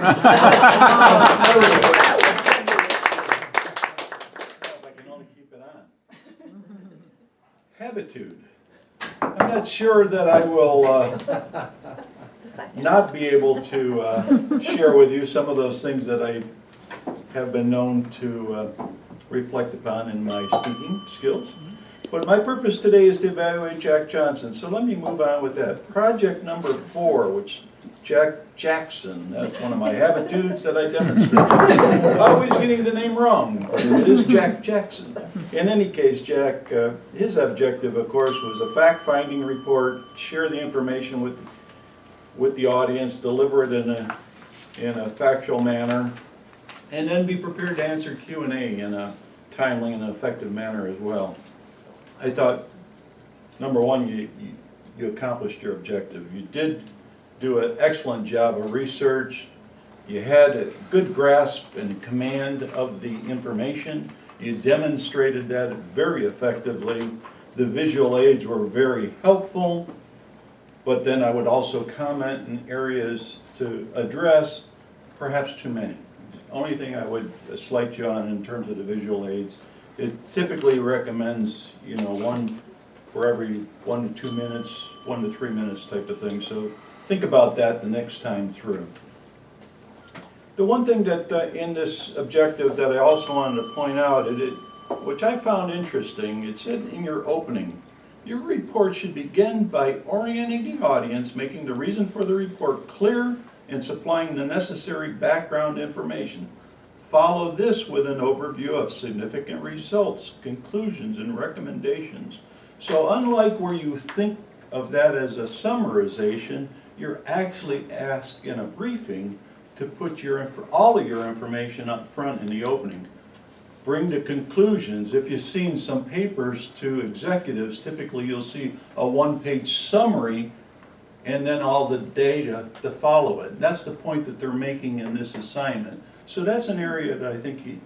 I can only keep it on. Habitude. I'm not sure that I will not be able to share with you some of those things that I have been known to reflect upon in my speaking skills. But my purpose today is to evaluate Jack Johnson. So let me move on with that. Project number 4, which Jack Jackson, that's one of my habitudes that I demonstrate. Always getting the name wrong. It is Jack Jackson. In any case, Jack, his objective, of course, was a fact-finding report, share the information with the audience, deliver it in a factual manner, and then be prepared to answer Q&A in a timely and effective manner as well. I thought, number one, you accomplished your objective. You did do an excellent job of research. You had a good grasp and command of the information. You demonstrated that very effectively. The visual aids were very helpful, but then I would also comment in areas to address, perhaps too many. The only thing I would slight you on in terms of the visual aids, it typically recommends, one for every 1 to 2 minutes, 1 to 3 minutes type of thing. So think about that the next time through. The one thing that in this objective that I also wanted to point out, which I found interesting, it said in your opening, your report should begin by orienting the audience, making the reason for the report clear, and supplying the necessary background information. Follow this with an overview of significant results, conclusions, and recommendations. So unlike where you think of that as a summarization, you're actually asked in a briefing to put all of your information up front in the opening. Bring the conclusions. If you've seen some papers to executives, typically you'll see a one-page summary and then all the data to follow it. That's the point that they're making in this assignment. So that's an area that I think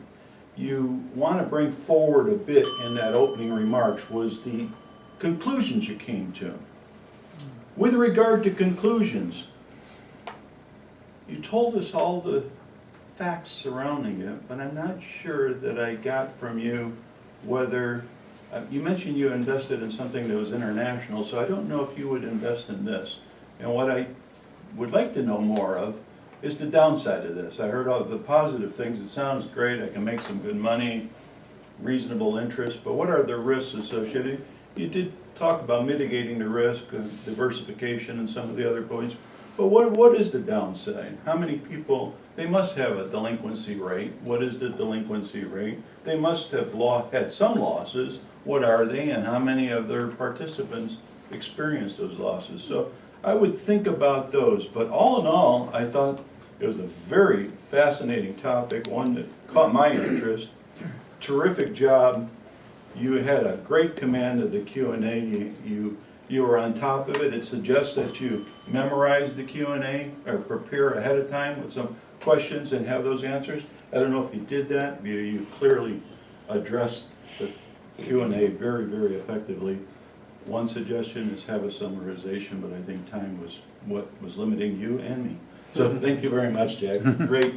you want to bring forward a bit in that opening remarks, was the conclusions you came to. With regard to conclusions, you told us all the facts surrounding it, but I'm not sure that I got from you whether, you mentioned you invested in something that was international, so I don't know if you would invest in this. And what I would like to know more of is the downside of this. I heard all the positive things. It sounds great. I can make some good money, reasonable interest, but what are the risks associated? You did talk about mitigating the risk, diversification, and some of the other points. But what is the downside? How many people, they must have a delinquency rate. What is the delinquency rate? They must have had some losses. What are they, and how many of their participants experienced those losses? So I would think about those. But all in all, I thought it was a very fascinating topic, one that caught my interest. Terrific job. You had a great command of the Q&A. You were on top of it. It suggests that you memorize the Q&A or prepare ahead of time with some questions and have those answers. I don't know if you did that. You clearly addressed the Q&A very, very effectively. One suggestion is have a summarization, but I think time was what was limiting you and me. So thank you very much, Jack. Great.